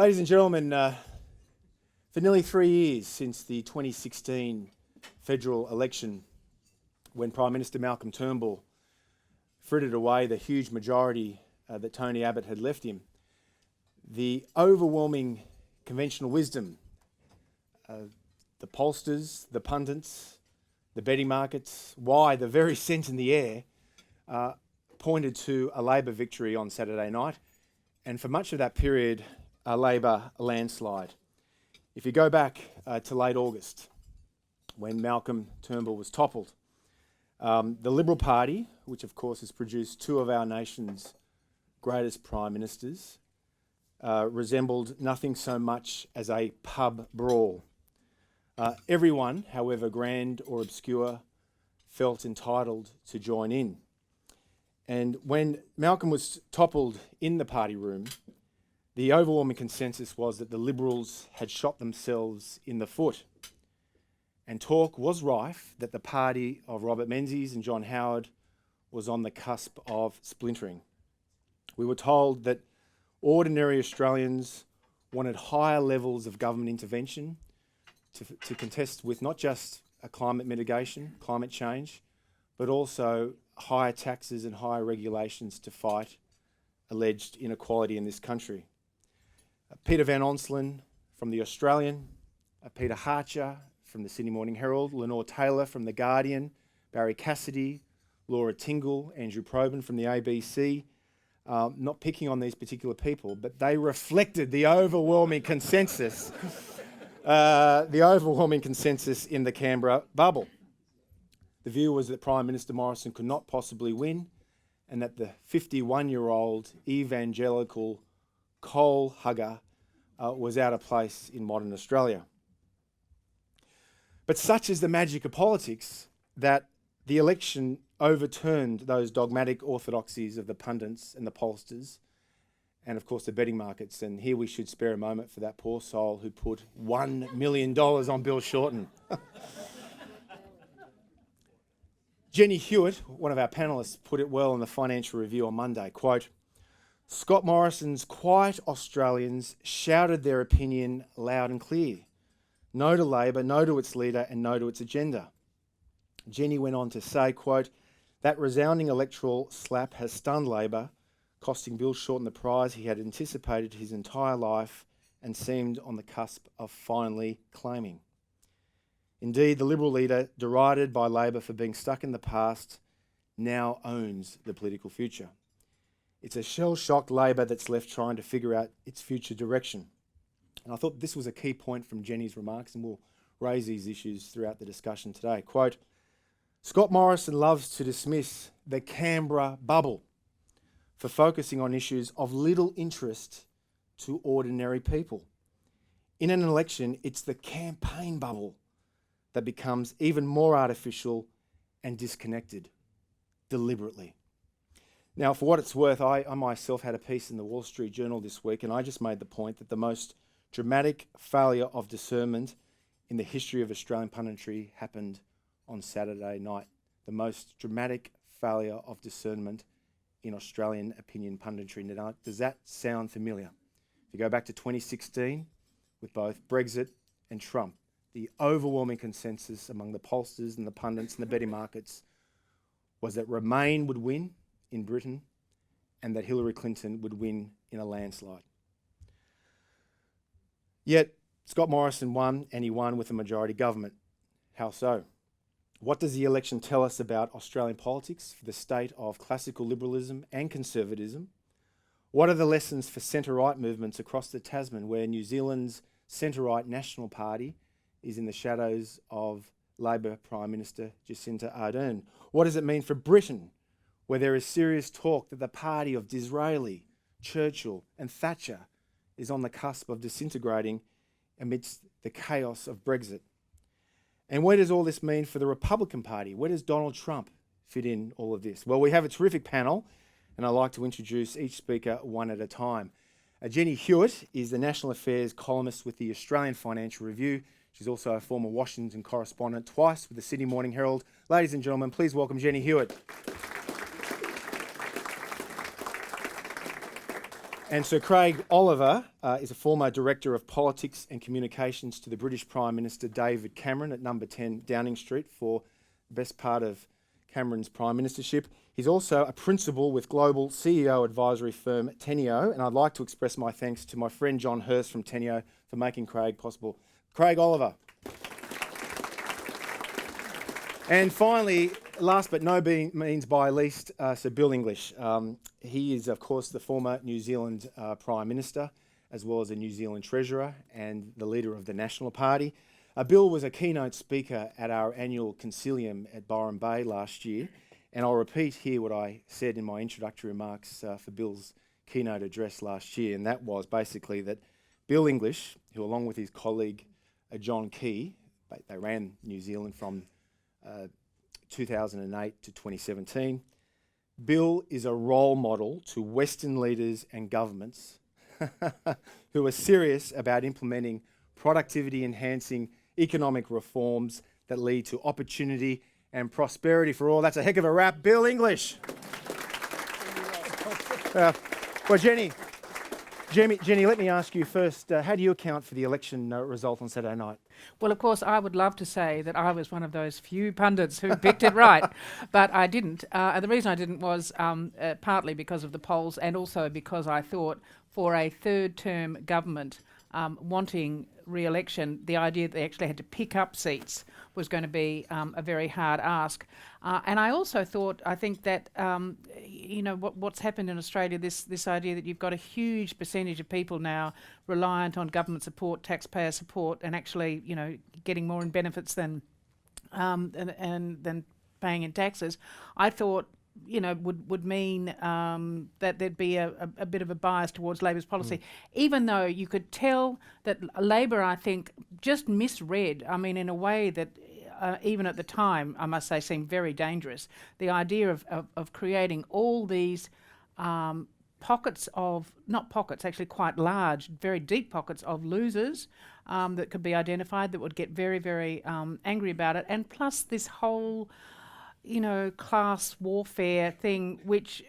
Ladies and gentlemen, for nearly 3 years since the 2016 federal election, when Prime Minister Malcolm Turnbull frittered away the huge majority that Tony Abbott had left him, the overwhelming conventional wisdom, the pollsters, the pundits, the betting markets, why the very scent in the air pointed to a Labor victory on Saturday night, and for much of that period, a Labor landslide. If you go back to late August, when Malcolm Turnbull was toppled, the Liberal Party, which of course has produced two of our nation's greatest prime ministers, resembled nothing so much as a pub brawl. Everyone, however grand or obscure, felt entitled to join in. And when Malcolm was toppled in the party room, the overwhelming consensus was that the Liberals had shot themselves in the foot. And talk was rife that the party of Robert Menzies and John Howard was on the cusp of splintering. We were told that ordinary Australians wanted higher levels of government intervention to contest with not just climate mitigation, climate change, but also higher taxes and higher regulations to fight alleged inequality in this country. Peter Van Onselen from The Australian, Peter Harcher from the Sydney Morning Herald, Lenore Taylor from The Guardian, Barry Cassidy, Laura Tingle, Andrew Probyn from the ABC, not picking on these particular people, but they reflected the overwhelming consensus in the Canberra bubble. The view was that Prime Minister Morrison could not possibly win, and that the 51-year-old evangelical coal hugger was out of place in modern Australia. But such is the magic of politics that the election overturned those dogmatic orthodoxies of the pundits and the pollsters, and of course the betting markets. And here we should spare a moment for that poor soul who put $1 million on Bill Shorten. Jenny Hewett, one of our panellists, put it well in the Financial Review on Monday, quote, "Scott Morrison's quiet Australians shouted their opinion loud and clear. No to Labor, no to its leader, and no to its agenda." Jenny went on to say, quote, "That resounding electoral slap has stunned Labor, costing Bill Shorten the prize he had anticipated his entire life and seemed on the cusp of finally claiming." Indeed, the Liberal leader, derided by Labor for being stuck in the past, now owns the political future. It's a shell-shocked Labor that's left trying to figure out its future direction. And I thought this was a key point from Jenny's remarks, and we'll raise these issues throughout the discussion today. Quote, "Scott Morrison loves to dismiss the Canberra bubble for focusing on issues of little interest to ordinary people. In an election, it's the campaign bubble that becomes even more artificial and disconnected, deliberately." Now, for what it's worth, I myself had a piece in the Wall Street Journal this week, and I just made the point that the most dramatic failure of discernment in the history of Australian punditry happened on Saturday night. The most dramatic failure of discernment in Australian opinion punditry. Now, does that sound familiar? If you go back to 2016, with both Brexit and Trump, the overwhelming consensus among the pollsters and the pundits and the betting markets was that Remain would win in Britain and that Hillary Clinton would win in a landslide. Yet, Scott Morrison won, and he won with a majority government. How so? What does the election tell us about Australian politics, for the state of classical liberalism and conservatism? What are the lessons for centre-right movements across the Tasman, where New Zealand's centre-right National Party is in the shadows of Labor Prime Minister Jacinda Ardern? What does it mean for Britain, where there is serious talk that the party of Disraeli, Churchill and Thatcher is on the cusp of disintegrating amidst the chaos of Brexit? And what does all this mean for the Republican Party? Where does Donald Trump fit in all of this? Well, we have a terrific panel, and I'd like to introduce each speaker one at a time. Jenny Hewett is the National Affairs columnist with the Australian Financial Review. She's also a former Washington correspondent, twice with the Sydney Morning Herald. Ladies and gentlemen, please welcome Jenny Hewett. And Sir Craig Oliver is a former Director of Politics and Communications to the British Prime Minister David Cameron at number 10 Downing Street for the best part of Cameron's Prime Ministership. He's also a principal with global CEO advisory firm Teneo, and I'd like to express my thanks to my friend John Hurst from Teneo for making Craig possible. Craig Oliver. And finally, last but no means by least, Sir Bill English. He is, of course, the former New Zealand Prime Minister, as well as a New Zealand Treasurer and the leader of the National Party. Bill was a keynote speaker at our annual Concilium at Byron Bay last year, and I'll repeat here what I said in my introductory remarks for Bill's keynote address last year, and that was basically that Bill English, who along with his colleague John Key, they ran New Zealand from 2008 to 2017. Bill is a role model to Western leaders and governments who are serious about implementing productivity-enhancing economic reforms that lead to opportunity and prosperity for all. That's a heck of a rap. Bill English. Well, Jenny, let me ask you first, how do you account for the election result on Saturday night? Well, of course, I would love to say that I was one of those few pundits who picked it right, but I didn't. And the reason I didn't was partly because of the polls and also because I thought for a third-term government wanting re-election, the idea that they actually had to pick up seats was going to be a very hard ask. And I also thought, I think that, what's happened in Australia, this idea that you've got a huge percentage of people now reliant on government support, taxpayer support, and actually, getting more in benefits than than paying in taxes, I thought, would mean that there'd be a bit of a bias towards Labor's policy, even though you could tell that Labor, I think, just misread, in a way that even at the time, I must say, seemed very dangerous. The idea of creating all these pockets of, not pockets, actually quite large, very deep pockets of losers that could be identified, that would get very, very angry about it, and plus this whole class warfare thing, which,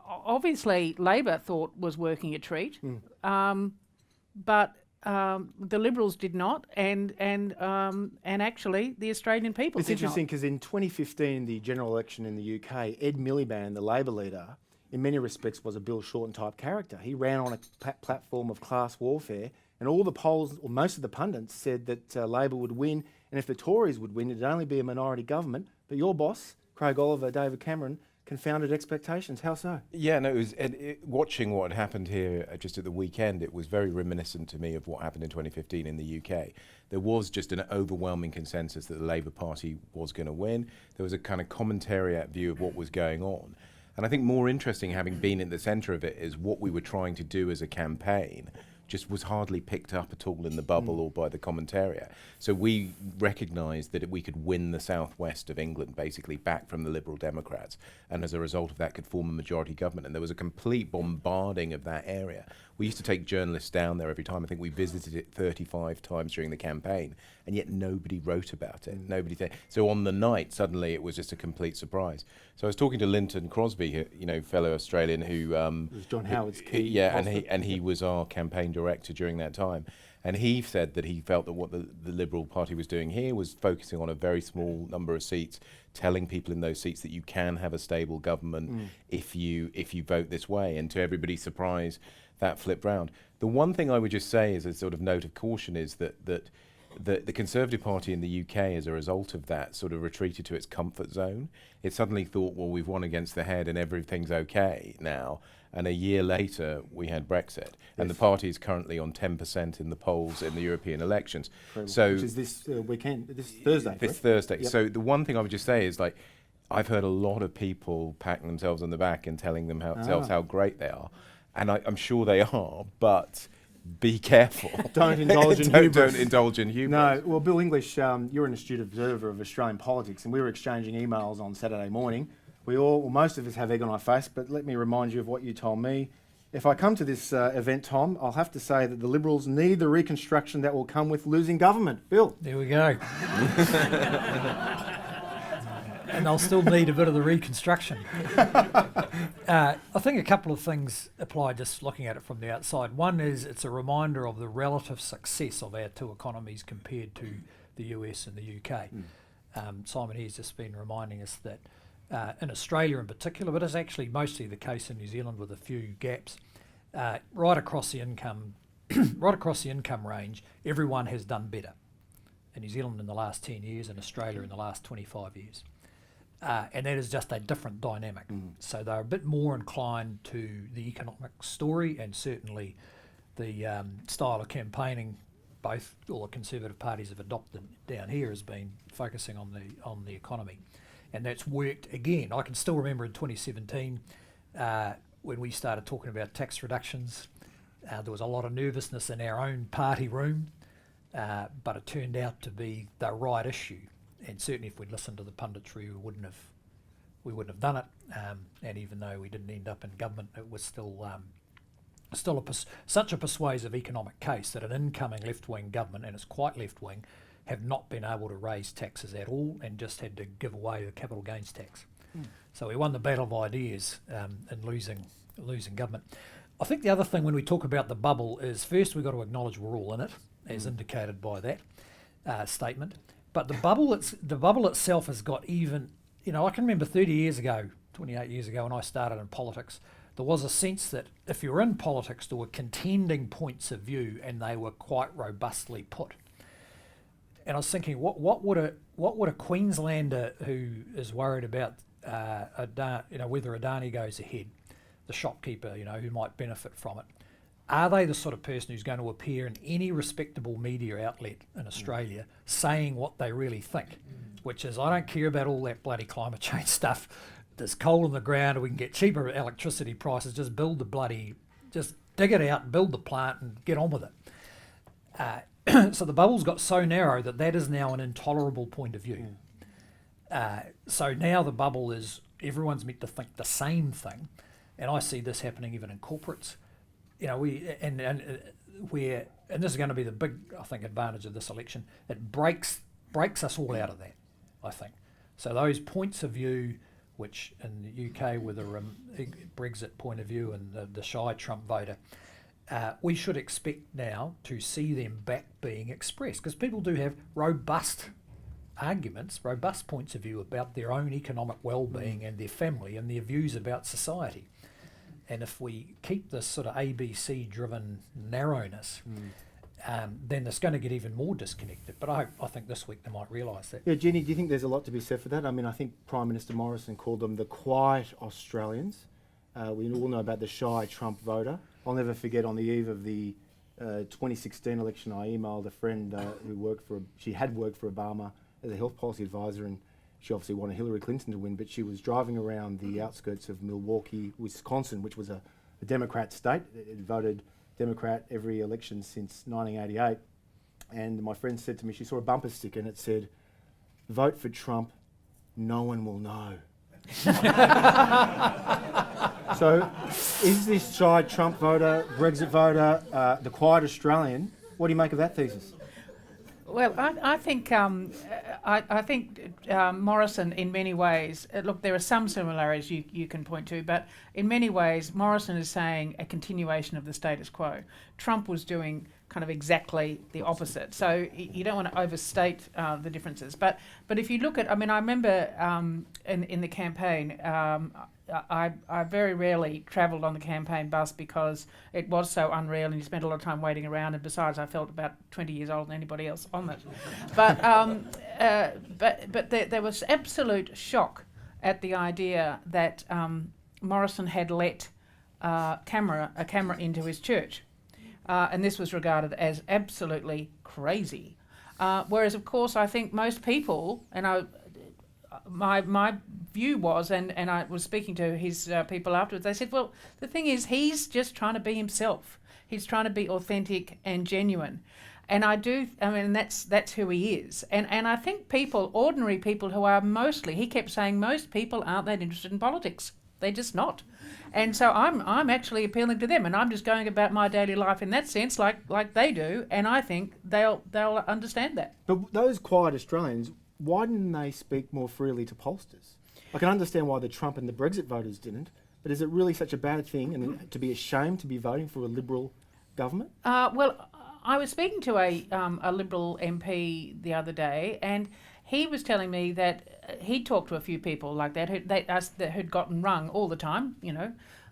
obviously Labor thought was working a treat, but the Liberals did not, and actually the Australian people did not. It's interesting because in 2015, the general election in the UK, Ed Miliband, the Labor leader, in many respects was a Bill Shorten type character. He ran on a platform of class warfare, and all the polls, or most of the pundits, said that Labor would win, and if the Tories would win, it'd only be a minority government. But your boss, Craig Oliver, David Cameron, confounded expectations. How so? Yeah, no, it was, watching what happened here just at the weekend, it was very reminiscent to me of what happened in 2015 in the UK. There was just an overwhelming consensus that the Labour Party was going to win. There was a kind of commentariat view of what was going on. And I think more interesting, having been in the centre of it, is what we were trying to do as a campaign just was hardly picked up at all in the bubble or by the commentariat. So we recognised that we could win the southwest of England basically back from the Liberal Democrats, and as a result of that could form a majority government. And there was a complete bombarding of that area. We used to take journalists down there every time. I think we visited it 35 times during the campaign, and yet nobody wrote about it. Nobody said. So on the night, suddenly it was just a complete surprise. So I was talking to Linton Crosby, fellow Australian who it was John Howard's key. Yeah, and he was our campaign director during that time. And he said that he felt that what the Liberal Party was doing here was focusing on a very small number of seats, telling people in those seats that you can have a stable government if you vote this way. And to everybody's surprise, that flipped round. The one thing I would just say as a sort of note of caution is that the Conservative Party in the UK, as a result of that, sort of retreated to its comfort zone. It suddenly thought, well, we've won against the head and everything's okay now. And a year later, we had Brexit. And the party is currently on 10% in the polls in the European elections. So, which is this weekend, this Thursday. This Thursday. Yep. So the one thing I would just say is, I've heard a lot of people patting themselves on the back and telling themselves how great they are. And I'm sure they are, but be careful. Don't indulge in hubris. Don't indulge in hubris. No, well, Bill English, you're an astute observer of Australian politics, and we were exchanging emails on Saturday morning. Most of us have egg on our face, but let me remind you of what you told me. If I come to this event, Tom, I'll have to say that the Liberals need the reconstruction that will come with losing government. Bill. There we go. and they'll still need a bit of the reconstruction. I think a couple of things apply just looking at it from the outside. One is it's a reminder of the relative success of our two economies compared to the US and the UK. Simon here's just been reminding us that in Australia in particular, but it's actually mostly the case in New Zealand with a few gaps, right across the income range, everyone has done better. In New Zealand in the last 10 years, and Australia in the last 25 years. And that is just a different dynamic. So they're a bit more inclined to the economic story, and certainly the style of campaigning both all the Conservative parties have adopted down here has been focusing on the economy. And that's worked again. I can still remember in 2017 when we started talking about tax reductions, there was a lot of nervousness in our own party room. But it turned out to be the right issue, and certainly if we'd listened to the punditry, we wouldn't have done it. And even though we didn't end up in government, it was still such a persuasive economic case that an incoming left-wing government, and it's quite left-wing, have not been able to raise taxes at all, and just had to give away the capital gains tax. So we won the battle of ideas in losing government. I think the other thing when we talk about the bubble is first we've got to acknowledge we're all in it, as indicated by that statement. But the bubble itself has got even, I can remember 30 years ago, 28 years ago when I started in politics, there was a sense that if you were in politics, there were contending points of view and they were quite robustly put. And I was thinking, what would a Queenslander who is worried about whether Adani goes ahead, the shopkeeper, who might benefit from it, are they the sort of person who's going to appear in any respectable media outlet in Australia saying what they really think? Which is, I don't care about all that bloody climate change stuff. There's coal in the ground and we can get cheaper electricity prices. Just just dig it out and build the plant and get on with it. So the bubble's got so narrow that is now an intolerable point of view. So now the bubble is, everyone's meant to think the same thing. And I see this happening even in corporates. And this is going to be the big, I think, advantage of this election. It breaks us all out of that, I think. So those points of view, which in the UK with a Brexit point of view and the shy Trump voter, we should expect now to see them back being expressed, because people do have robust arguments, robust points of view about their own economic well-being and their family and their views about society. And if we keep this sort of ABC-driven narrowness, then it's going to get even more disconnected. But I think this week they might realise that. Yeah, Jenny, do you think there's a lot to be said for that? I mean, I think Prime Minister Morrison called them the quiet Australians. We all know about the shy Trump voter. I'll never forget on the eve of the 2016 election, I emailed a friend she had worked for Obama as a health policy advisor, and she obviously wanted Hillary Clinton to win, but she was driving around the outskirts of Milwaukee, Wisconsin, which was a Democrat state. It voted Democrat every election since 1988. And my friend said to me, she saw a bumper sticker and it said, "Vote for Trump, no one will know." So is this shy Trump voter, Brexit voter, the quiet Australian? What do you make of that thesis? Well, I think Morrison, in many ways, look, there are some similarities you can point to, but in many ways, Morrison is saying a continuation of the status quo. Trump was doing kind of exactly the opposite. So you don't want to overstate the differences. But if you look at, I remember in the campaign, I very rarely travelled on the campaign bus because it was so unreal and you spent a lot of time waiting around, and besides I felt about 20 years older than anybody else on it. But there was absolute shock at the idea that Morrison had let a camera into his church. And this was regarded as absolutely crazy. Whereas, of course, I think most people, and my view was, and I was speaking to his people afterwards, they said, well, the thing is, he's just trying to be himself. He's trying to be authentic and genuine. And that's who he is. And I think people, ordinary people who are mostly, he kept saying, most people aren't that interested in politics. They're just not. And so I'm actually appealing to them, and I'm just going about my daily life in that sense like they do, and I think they'll understand that. But those quiet Australians, why didn't they speak more freely to pollsters? I can understand why the Trump and the Brexit voters didn't, but is it really such a bad thing and to be ashamed to be voting for a Liberal government? Well, I was speaking to a Liberal MP the other day, and he was telling me that he talked to a few people like that who'd gotten rung all the time,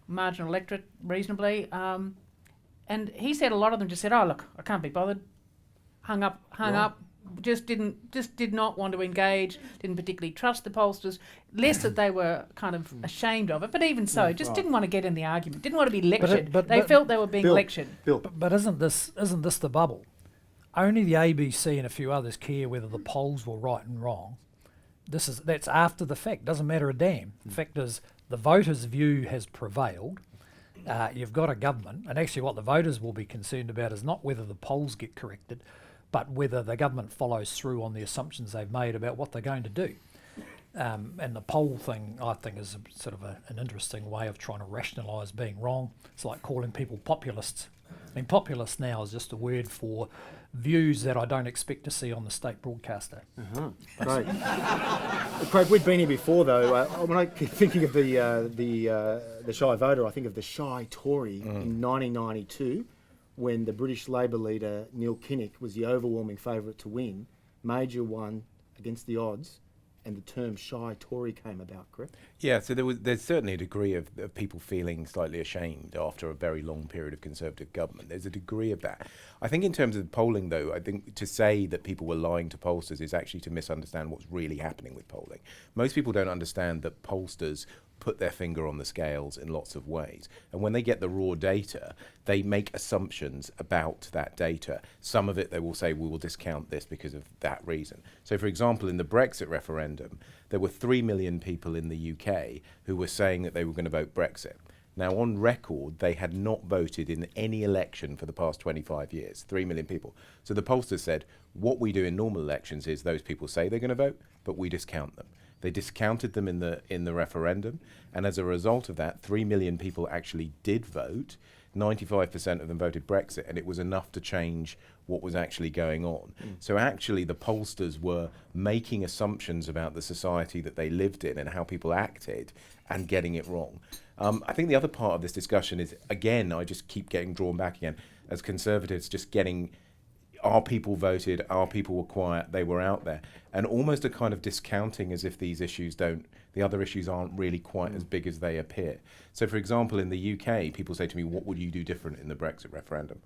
marginal electorate reasonably, and he said a lot of them just said, "Oh, look, I can't be bothered," hung up, did not want to engage, didn't particularly trust the pollsters, less that they were kind of ashamed of it, but even so, didn't want to get in the argument, didn't want to be lectured. They felt they were being lectured. But isn't this the bubble? Only the ABC and a few others care whether the polls were right and wrong. That's after the fact. Doesn't matter a damn. The fact is, the voters' view has prevailed. You've got a government, and actually what the voters will be concerned about is not whether the polls get corrected, but whether the government follows through on the assumptions they've made about what they're going to do. And the poll thing, I think, is sort of an interesting way of trying to rationalise being wrong. It's like calling people populists. I mean, populist now is just a word for views that I don't expect to see on the state broadcaster. Great. Craig, we'd been here before, though. When I keep thinking of the shy voter, I think of the shy Tory in 1992, when the British Labour leader Neil Kinnock was the overwhelming favourite to win. Major won against the odds, and the term shy Tory came about, correct? Yeah, so there's certainly a degree of people feeling slightly ashamed after a very long period of Conservative government. There's a degree of that. I think in terms of polling, though, I think to say that people were lying to pollsters is actually to misunderstand what's really happening with polling. Most people don't understand that pollsters put their finger on the scales in lots of ways. And when they get the raw data, they make assumptions about that data. Some of it they will say, we will discount this because of that reason. So for example, in the Brexit referendum, there were 3 million people in the UK who were saying that they were going to vote Brexit. Now, on record, they had not voted in any election for the past 25 years, 3 million people. So the pollsters said, what we do in normal elections is those people say they're going to vote, but we discount them. They discounted them in the referendum, and as a result of that, 3 million people actually did vote. 95% of them voted Brexit, and it was enough to change what was actually going on. So actually, the pollsters were making assumptions about the society that they lived in and how people acted, and getting it wrong. I think the other part of this discussion is, again, I just keep getting drawn back again, as Conservatives, just getting, our people voted, our people were quiet, they were out there, and almost a kind of discounting as if these issues the other issues aren't really quite as big as they appear. So for example, in the UK, people say to me, what would you do different in the Brexit referendum?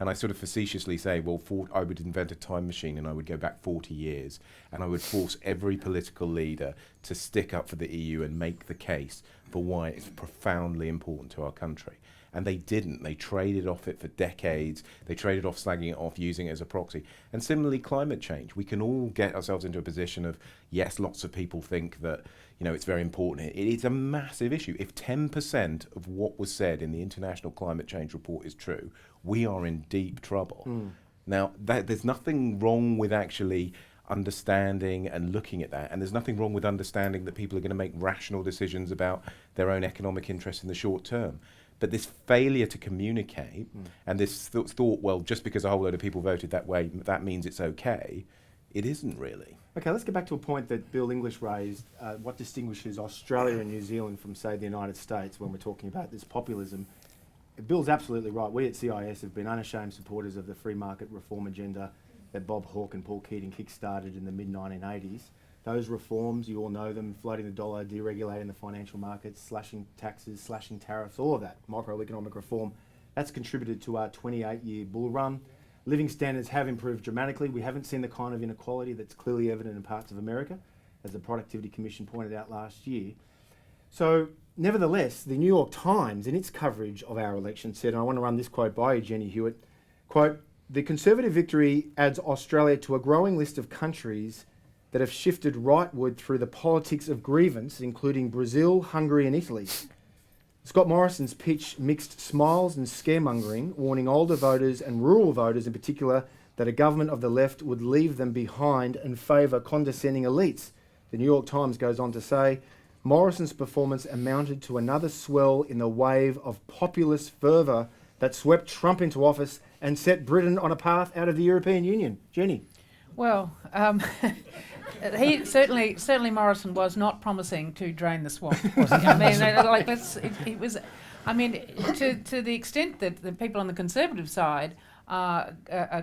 And I sort of facetiously say, well, I would invent a time machine and I would go back 40 years and I would force every political leader to stick up for the EU and make the case for why it's profoundly important to our country. And they didn't. They traded off it for decades. They traded off slagging it off, using it as a proxy. And similarly, climate change. We can all get ourselves into a position of, yes, lots of people think that, it's very important. It's a massive issue. If 10% of what was said in the International Climate Change Report is true, we are in deep trouble. Now, there's nothing wrong with actually understanding and looking at that, and there's nothing wrong with understanding that people are going to make rational decisions about their own economic interests in the short term. But this failure to communicate and this thought, well, just because a whole load of people voted that way, that means it's okay, it isn't really. Okay, let's get back to a point that Bill English raised. What distinguishes Australia and New Zealand from, say, the United States when we're talking about this populism? Bill's absolutely right. We at CIS have been unashamed supporters of the free market reform agenda that Bob Hawke and Paul Keating kick-started in the mid-1980s. Those reforms, you all know them, floating the dollar, deregulating the financial markets, slashing taxes, slashing tariffs, all of that, microeconomic reform, that's contributed to our 28-year bull run. Living standards have improved dramatically. We haven't seen the kind of inequality that's clearly evident in parts of America, as the Productivity Commission pointed out last year. So, nevertheless, the New York Times, in its coverage of our election, said, and I want to run this quote by you, Jenny Hewett, quote, "The Conservative victory adds Australia to a growing list of countries that have shifted rightward through the politics of grievance, including Brazil, Hungary and Italy." Scott Morrison's pitch mixed smiles and scaremongering, warning older voters and rural voters in particular that a government of the left would leave them behind and favour condescending elites. The New York Times goes on to say, Morrison's performance amounted to another swell in the wave of populist fervour that swept Trump into office and set Britain on a path out of the European Union. Jenny? Well, He certainly Morrison was not promising to drain the swamp. Was he? I mean, it was. I mean, to the extent that the people on the Conservative side are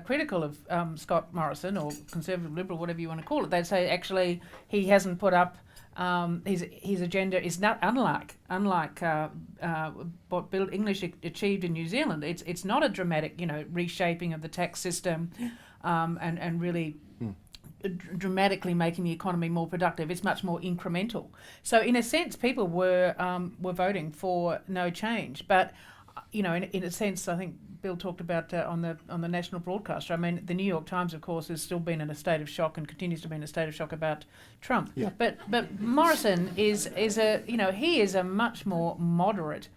critical of Scott Morrison, or Conservative Liberal, whatever you want to call it, they say actually he hasn't put up. His agenda is not unlike what Bill English achieved in New Zealand. It's not a dramatic, reshaping of the tax system, and really dramatically making the economy more productive. It's much more incremental. So in a sense, people were voting for no change. But in a sense, I think Bill talked about on the national broadcaster. I mean, the New York Times, of course, has still been in a state of shock and continues to be in a state of shock about Trump. Yeah. But Morrison is he is a much more moderate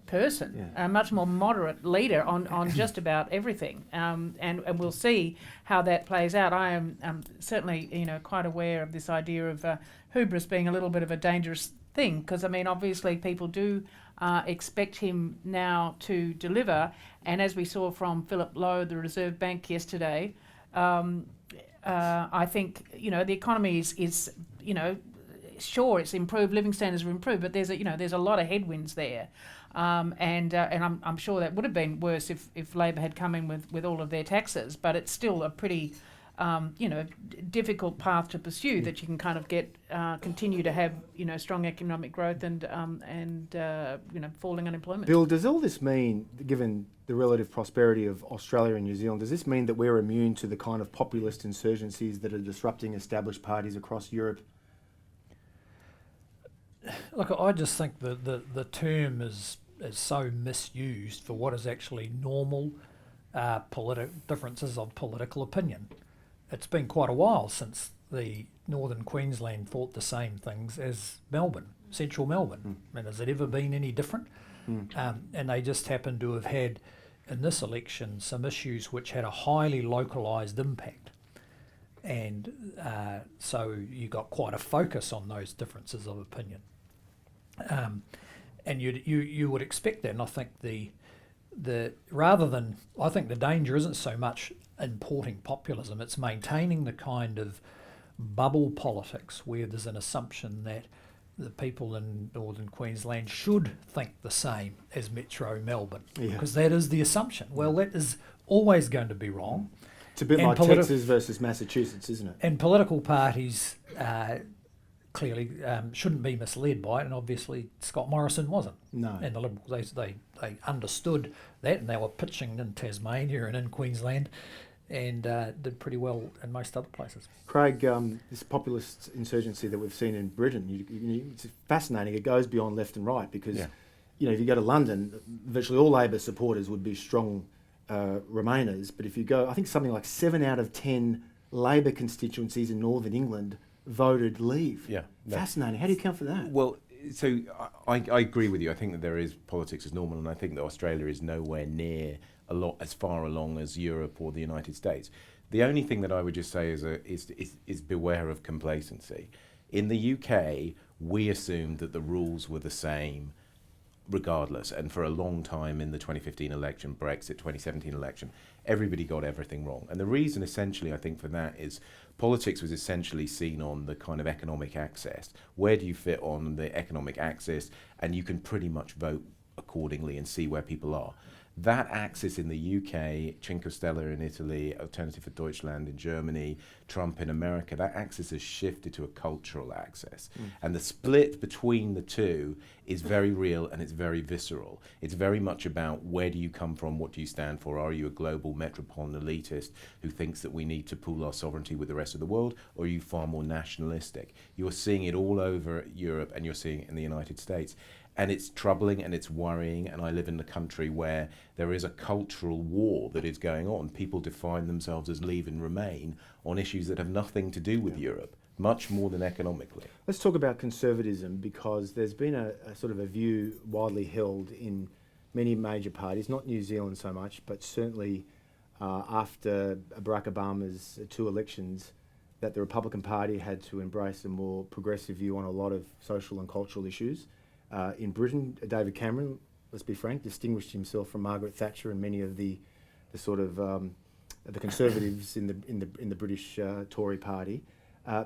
person, a much more moderate leader on just about everything, and we'll see how that plays out. I am certainly quite aware of this idea of hubris being a little bit of a dangerous thing, because I mean obviously people do expect him now to deliver, and as we saw from Philip Lowe, the Reserve Bank yesterday, I think the economy is sure it's improved, living standards have improved, but there's a lot of headwinds there. And I'm sure that would have been worse if Labor had come in with all of their taxes, but it's still a pretty difficult path to pursue, that you can kind of get continue to have strong economic growth and falling unemployment. Bill, does all this mean, given the relative prosperity of Australia and New Zealand, does this mean that we're immune to the kind of populist insurgencies that are disrupting established parties across Europe? Look, I just think the term is so misused for what is actually normal differences of political opinion. It's been quite a while since the Northern Queensland thought the same things as Melbourne, central Melbourne. I mean, has it ever been any different? And they just happen to have had, in this election, some issues which had a highly localised impact. And so you got quite a focus on those differences of opinion. And you would expect that, and I think I think the danger isn't so much importing populism, it's maintaining the kind of bubble politics where there's an assumption that the people in Northern Queensland should think the same as Metro Melbourne, because that is the assumption. Well, that is always going to be wrong. It's a bit like Texas versus Massachusetts, isn't it? And political parties clearly shouldn't be misled by it, and obviously Scott Morrison wasn't. No. And the Liberals, they understood that, and they were pitching in Tasmania and in Queensland, and did pretty well in most other places. Craig, this populist insurgency that we've seen in Britain, it's fascinating. It goes beyond left and right, because if you go to London, virtually all Labor supporters would be strong Remainers, but if you go, I think something like 7 out of 10 Labor constituencies in Northern England voted Leave. Yeah, fascinating. How do you account for that? Well, so I agree with you. I think that there is politics as normal, and I think that Australia is nowhere near as far along as Europe or the United States. The only thing that I would just say is beware of complacency. In the UK, we assumed that the rules were the same regardless, and for a long time in the 2015 election, Brexit, 2017 election, everybody got everything wrong. And the reason essentially I think for that is politics was essentially seen on the kind of economic axis. Where do you fit on the economic axis? And you can pretty much vote accordingly and see where people are. That axis in the UK, Cinque Stelle in Italy, Alternative for Deutschland in Germany, Trump in America, that axis has shifted to a cultural axis. And the split between the two is very real, and it's very visceral. It's very much about where do you come from, what do you stand for? Are you a global metropolitan elitist who thinks that we need to pool our sovereignty with the rest of the world, or are you far more nationalistic? You're seeing it all over Europe, and you're seeing it in the United States. And it's troubling and it's worrying, and I live in a country where there is a cultural war that is going on. People define themselves as Leave and Remain on issues that have nothing to do with Europe, much more than economically. Let's talk about conservatism, because there's been a sort of a view widely held in many major parties, not New Zealand so much, but certainly after Barack Obama's 2 elections, that the Republican Party had to embrace a more progressive view on a lot of social and cultural issues. In Britain, David Cameron, let's be frank, distinguished himself from Margaret Thatcher and many of the sort of the Conservatives in the British Tory party.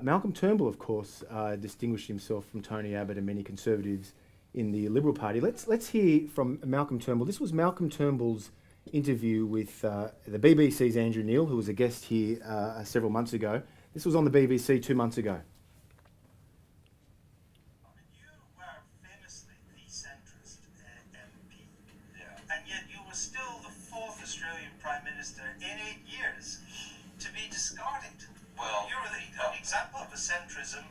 Malcolm Turnbull, of course, distinguished himself from Tony Abbott and many Conservatives in the Liberal Party. Let's hear from Malcolm Turnbull. This was Malcolm Turnbull's interview with the BBC's Andrew Neil, who was a guest here several months ago. This was on the BBC 2 months ago. You were famously the centrist MP, and yet you were still the fourth Australian Prime Minister in 8 years to be discarded. Well, you're the example of a centrism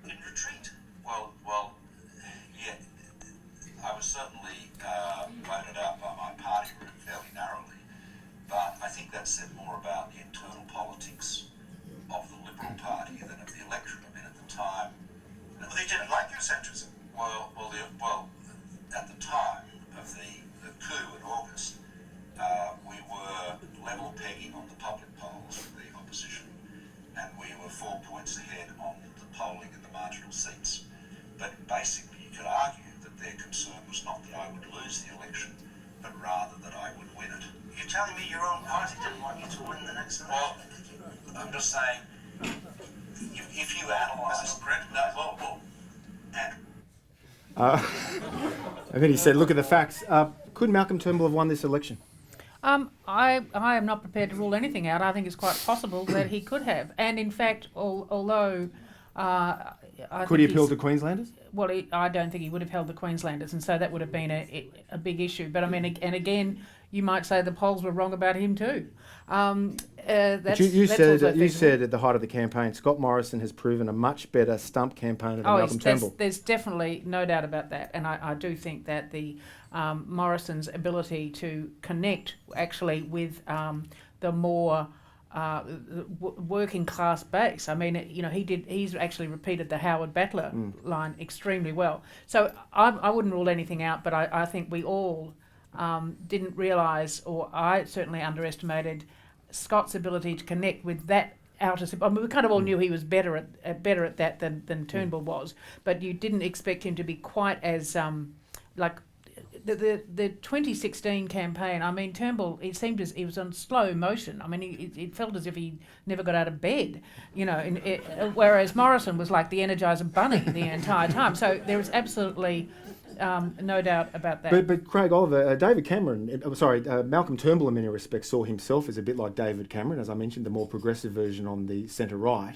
in retreat. Well, yeah, I was certainly voted out by my party group fairly narrowly, but I think that said more about the internal politics of the Liberal Party than of the election. I mean, at the time, Well, they didn't like your centrism. well, at the time of the coup in August, we were level pegging on the public polls with the opposition, and we were 4 points ahead on the polling in the marginal seats. But basically, you could argue that their concern was not that I would lose the election, but rather that I would win it. You're telling me your own party didn't want you to win the next election? Well, I'm just saying, if you analyse... This is correct. No, and And then he said, look at the facts. Could Malcolm Turnbull have won this election? I am not prepared to rule anything out. I think it's quite possible that he could have. And in fact, although I Could he appeal to Queenslanders? Well, I don't think he would have held the Queenslanders, and so that would have been a big issue. But I mean, and again, you might say the polls were wrong about him too. But you said at the height of the campaign, Scott Morrison has proven a much better stump campaigner than Malcolm Turnbull. There's definitely no doubt about that, and I do think that the Morrison's ability to connect actually with the more working class base. I mean, he's actually repeated the Howard Battler line extremely well. So I wouldn't rule anything out, but I think we all didn't realise, or I certainly underestimated Scott's ability to connect with that outer. I mean, we kind of all knew he was better at that than Turnbull was, but you didn't expect him to be quite as like. The 2016 campaign, I mean, Turnbull, it seemed as he was on slow motion. I mean, it felt as if he never got out of bed, whereas Morrison was like the Energizer Bunny the entire time. So there is absolutely no doubt about that. But Craig Oliver, Malcolm Turnbull in many respects saw himself as a bit like David Cameron, as I mentioned, the more progressive version on the centre-right.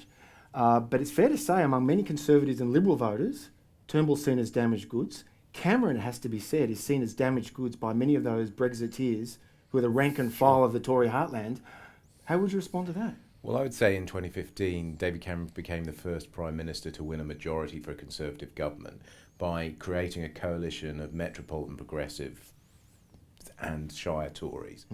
But it's fair to say among many Conservatives and Liberal voters, Turnbull's seen as damaged goods. Cameron, has to be said, is seen as damaged goods by many of those Brexiteers who are the rank and file of the Tory heartland. How would you respond to that? Well, I would say in 2015, David Cameron became the first Prime Minister to win a majority for a Conservative government by creating a coalition of metropolitan progressive and Shire Tories.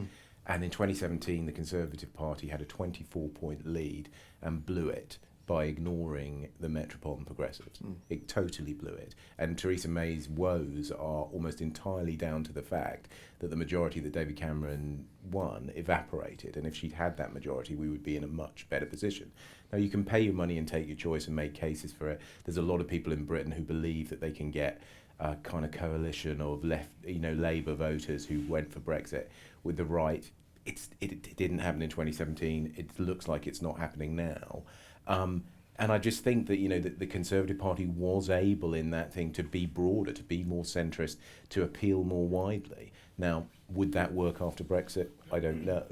And in 2017, the Conservative Party had a 24-point lead and blew it by ignoring the metropolitan progressives. It totally blew it. And Theresa May's woes are almost entirely down to the fact that the majority that David Cameron won evaporated. And if she'd had that majority, we would be in a much better position. Now, you can pay your money and take your choice and make cases for it. There's a lot of people in Britain who believe that they can get a kind of coalition of Labour voters who went for Brexit with the right. It didn't happen in 2017. It looks like it's not happening now. And I just think that, that the Conservative Party was able in that thing to be broader, to be more centrist, to appeal more widely. Now, would that work after Brexit? I don't know.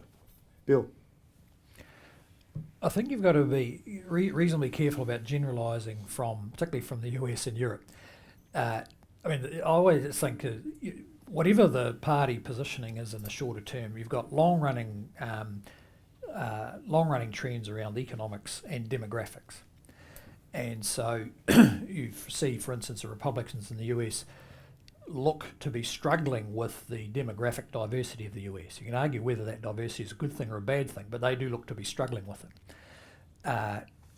Bill? I think you've got to be reasonably careful about generalising particularly from the US and Europe. I always think whatever the party positioning is in the shorter term, you've got long-running trends around economics and demographics. And so you see, for instance, the Republicans in the US look to be struggling with the demographic diversity of the US. You can argue whether that diversity is a good thing or a bad thing, but they do look to be struggling with it.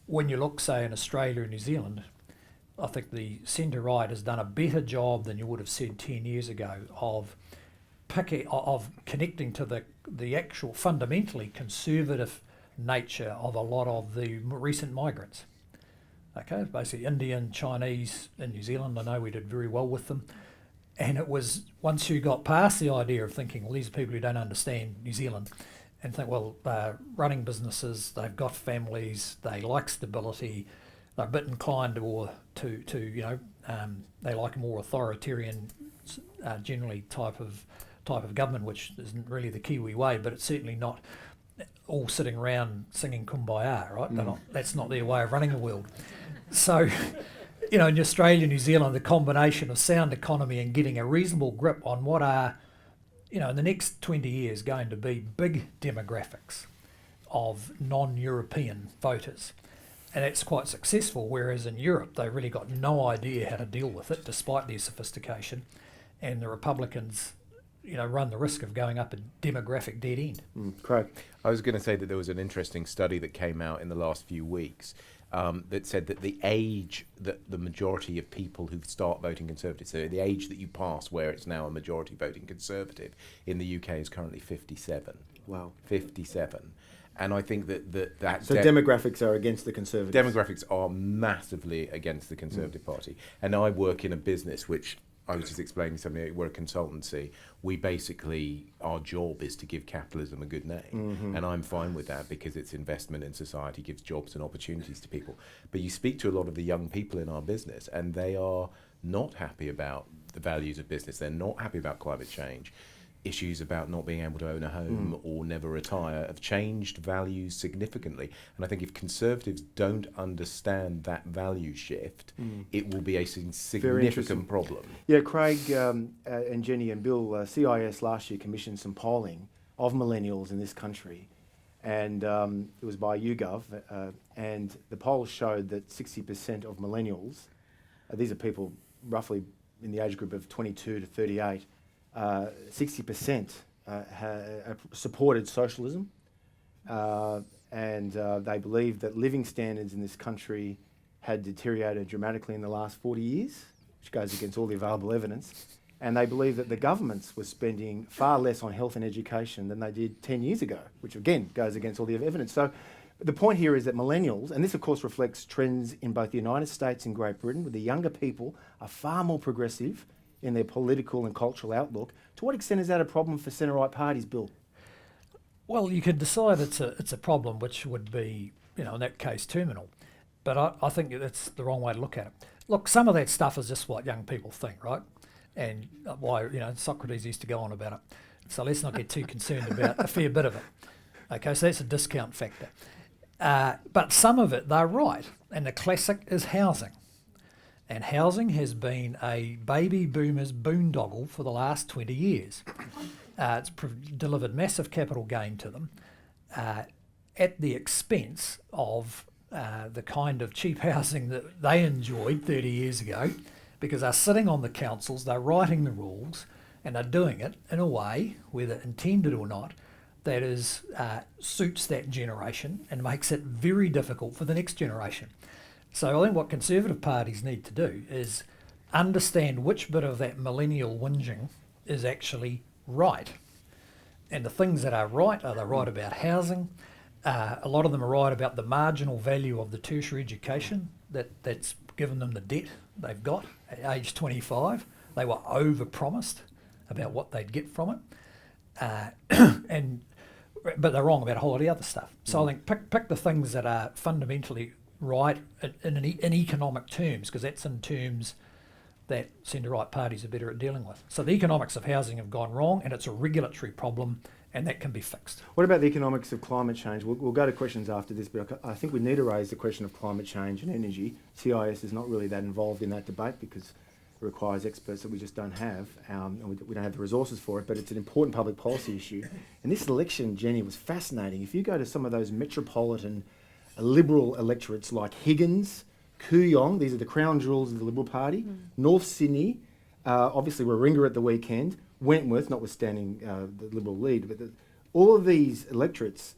When you look, say, in Australia and New Zealand, I think the centre-right has done a better job than you would have said 10 years ago of connecting to the actual fundamentally conservative nature of a lot of the recent migrants. Okay, basically Indian, Chinese in New Zealand, I know we did very well with them. And it was once you got past the idea of thinking, well, these are people who don't understand New Zealand and think, well, they're running businesses, they've got families, they like stability, they're a bit inclined to they like a more authoritarian, generally type of government, which isn't really the Kiwi way, but it's certainly not all sitting around singing Kumbaya, right? That's not their way of running the world. So, in Australia, New Zealand, the combination of sound economy and getting a reasonable grip on what are, in the next 20 years going to be big demographics of non-European voters. And it's quite successful, whereas in Europe, they've really got no idea how to deal with it, despite their sophistication. And the Republicans, run the risk of going up a demographic dead end. Craig? I was going to say that there was an interesting study that came out in the last few weeks that said that the age that the majority of people who start voting Conservative, so the age that you pass where it's now a majority voting Conservative in the UK is currently 57. Wow. 57. And I think that So demographics are against the Conservatives? Demographics are massively against the Conservative Party. And I work in a business which, I was just explaining something, we're a consultancy. We basically, our job is to give capitalism a good name. And I'm fine with that because it's investment in society, gives jobs and opportunities to people. But you speak to a lot of the young people in our business and they are not happy about the values of business. They're not happy about climate change. Issues about not being able to own a home or never retire have changed values significantly. And I think if Conservatives don't understand that value shift, it will be a significant problem. Yeah, Craig and Jenny and Bill, CIS last year commissioned some polling of millennials in this country. And it was by YouGov. And the polls showed that 60% of millennials, these are people roughly in the age group of 22 to 38, 60% supported socialism, and they believed that living standards in this country had deteriorated dramatically in the last 40 years, which goes against all the available evidence. And they believed that the governments were spending far less on health and education than they did 10 years ago, which again goes against all the evidence. So the point here is that millennials, and this of course reflects trends in both the United States and Great Britain, where the younger people are far more progressive in their political and cultural outlook. To what extent is that a problem for centre-right parties, Bill? Well, you could decide it's a problem which would be, in that case, terminal. But I think that's the wrong way to look at it. Look, some of that stuff is just what young people think, right? And why, Socrates used to go on about it. So let's not get too concerned about a fair bit of it. Okay, so that's a discount factor. But some of it, they're right. And the classic is housing. And housing has been a baby boomers boondoggle for the last 20 years. It's delivered massive capital gain to them at the expense of the kind of cheap housing that they enjoyed 30 years ago, because they're sitting on the councils, they're writing the rules, and they're doing it in a way, whether intended or not, that is suits that generation and makes it very difficult for the next generation. So I think what Conservative parties need to do is understand which bit of that millennial whinging is actually right. And the things that are right are they're right about housing. A lot of them are right about the marginal value of the tertiary education that's given them the debt they've got at age 25. They were over-promised about what they'd get from it. But they're wrong about a whole lot of the other stuff. So I think pick the things that are fundamentally right in economic terms, because that's in terms that centre-right parties are better at dealing with. So the economics of housing have gone wrong, and it's a regulatory problem, and that can be fixed. What about the economics of climate change? We'll go to questions after this, but I think we need to raise the question of climate change and energy. CIS is not really that involved in that debate because it requires experts that we just don't have, and we don't have the resources for it, but it's an important public policy issue. And this election, Jenny, was fascinating. If you go to some of those metropolitan Liberal electorates like Higgins, Kooyong, these are the crown jewels of the Liberal Party, North Sydney, obviously Warringah at the weekend, Wentworth, notwithstanding the Liberal lead, but all of these electorates,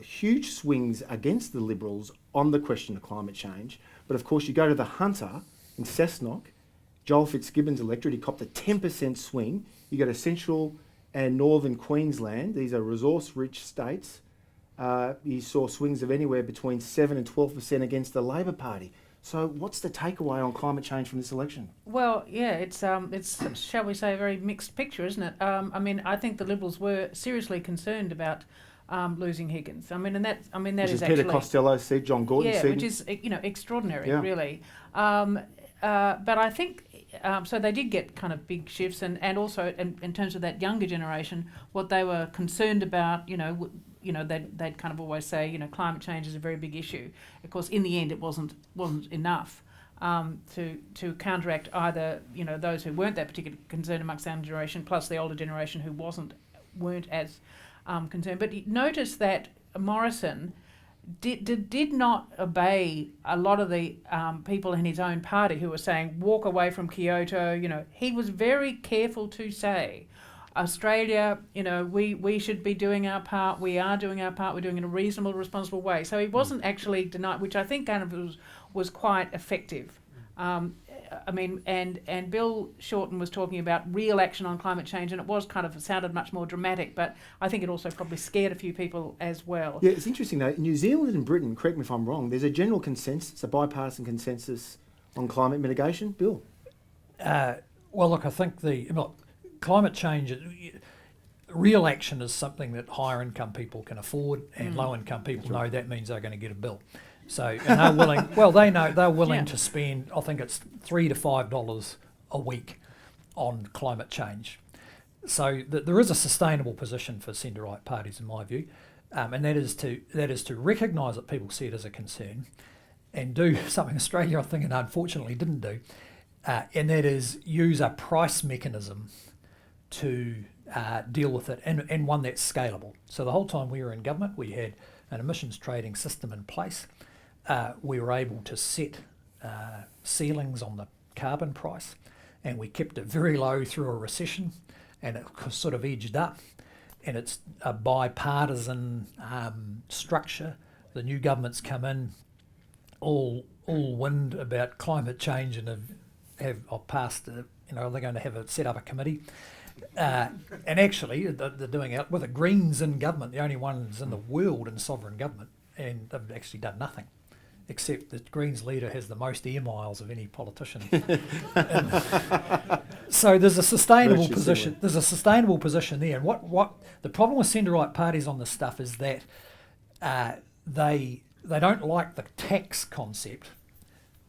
huge swings against the Liberals on the question of climate change. But of course you go to the Hunter in Cessnock, Joel Fitzgibbon's electorate, he copped a 10% swing. You go to Central and Northern Queensland, these are resource-rich states, you saw swings of anywhere between 7 and 12% against the Labor Party. So what's the takeaway on climate change from this election? Well, yeah, it's shall we say, a very mixed picture, isn't it? I mean, I think the Liberals were seriously concerned about losing Higgins. I mean, that Which is is Peter actually Costello's seat, John Gordon's seat. which is extraordinary, Yeah. really. But I think so. They did get kind of big shifts, and also in terms of that younger generation, what they were concerned about, they'd kind of always say, climate change is a very big issue. Of course, in the end, it wasn't enough to counteract either those who weren't that particularly concerned amongst the younger generation, plus the older generation who weren't as concerned. But notice that Morrison did not obey a lot of the people in his own party who were saying walk away from Kyoto. He was very careful to say, Australia, we should be doing our part. We are doing our part. We're doing it in a reasonable, responsible way. So he wasn't actually denied, which I think kind of was quite effective. And Bill Shorten was talking about real action on climate change, and it was kind of sounded much more dramatic, but I think it also probably scared a few people as well. Yeah, it's interesting though. In New Zealand and Britain, correct me if I'm wrong, there's a general consensus, a bipartisan consensus on climate mitigation. Bill? Well, look, I think climate change, real action is something that higher income people can afford, and low income people know that means they're going to get a bill. So, and they're willing. Well, they know they're willing to spend. I think it's $3 to $5 a week on climate change. So there is a sustainable position for centre-right parties, in my view, and that is to recognise that people see it as a concern, and do something Australia, I think, and unfortunately didn't do, and that is use a price mechanism to deal with it, and one that's scalable. So the whole time we were in government, we had an emissions trading system in place. We were able to set ceilings on the carbon price, and we kept it very low through a recession, and it sort of edged up. And it's a bipartisan structure. The new government's come in, all wind about climate change, and have passed. They're going to set up a committee. And actually, they're doing it with the Greens in government, the only ones in the world in sovereign government, and they've actually done nothing, except the Greens leader has the most air miles of any politician. So there's a sustainable position. There's a sustainable position there. And what the problem with centre-right parties on this stuff is that they don't like the tax concept.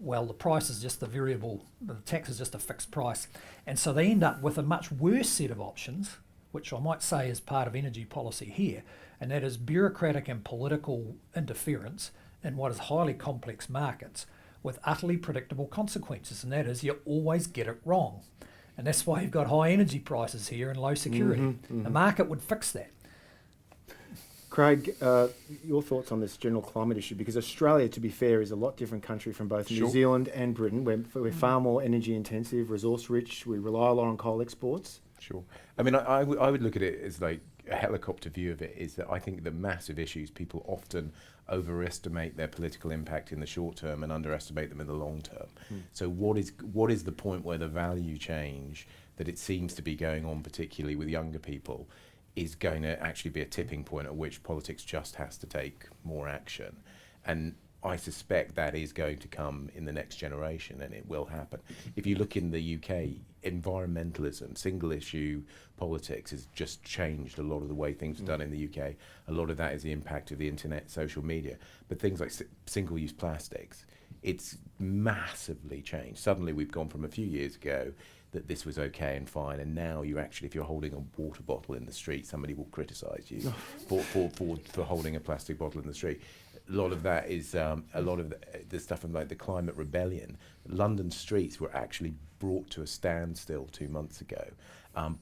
Well, the price is just the variable, the tax is just a fixed price. And so they end up with a much worse set of options, which I might say is part of energy policy here, and that is bureaucratic and political interference in what is highly complex markets with utterly predictable consequences, and that is you always get it wrong. And that's why you've got high energy prices here and low security. The market would fix that. Craig, your thoughts on this general climate issue? Because Australia, to be fair, is a lot different country from both New Zealand and Britain. We're far more energy intensive, resource rich. We rely a lot on coal exports. Sure. I mean, I would look at it as like a helicopter view of it, is that I think the massive issues, people often overestimate their political impact in the short term and underestimate them in the long term. So what is the point where the value change that it seems to be going on, particularly with younger people, is going to actually be a tipping point at which politics just has to take more action? And I suspect that is going to come in the next generation, and it will happen. If you look in the UK, environmentalism, single issue politics has just changed a lot of the way things are done in the UK. A lot of that is the impact of the internet, social media. But things like single-use plastics, it's massively changed. Suddenly we've gone from a few years ago that this was okay and fine, and now you actually, if you're holding a water bottle in the street, somebody will criticise you for holding a plastic bottle in the street. A lot of that is a lot of the stuff from like the climate rebellion. London streets were actually brought to a standstill 2 months ago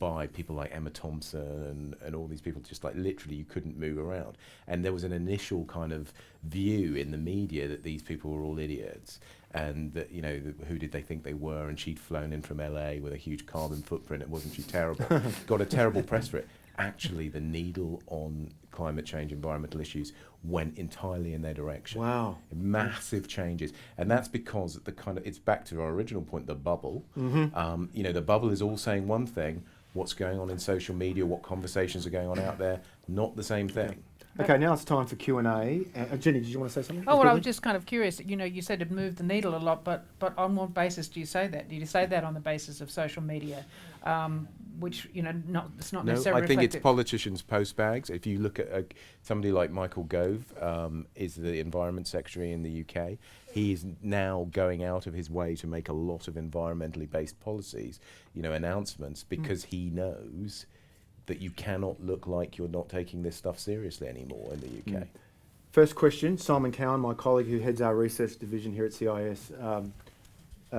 by people like Emma Thompson and all these people. Just like literally you couldn't move around, and there was an initial kind of view in the media that these people were all idiots, and that who did they think they were, and she'd flown in from LA with a huge carbon footprint, and wasn't she terrible? Got a terrible press for it. Actually, the needle on climate change, environmental issues went entirely in their direction. Wow. Massive changes. And that's because it's back to our original point, the bubble. The bubble is all saying one thing. What's going on in social media, what conversations are going on out there, not the same thing. Okay, now it's time for Q&A. Jenny, did you want to say something? Oh, well, I was just kind of curious. You know, you said it moved the needle a lot, but on what basis do you say that? Do you say that on the basis of social media, which, you know, it's not No, necessarily I think it's reflective? politicians' postbags. If you look at somebody like Michael Gove, is the Environment Secretary in the UK. He's now going out of his way to make a lot of environmentally based policies, you know, announcements, because he knows that you cannot look like you're not taking this stuff seriously anymore in the UK. First question, Simon Cowan, my colleague who heads our research division here at CIS.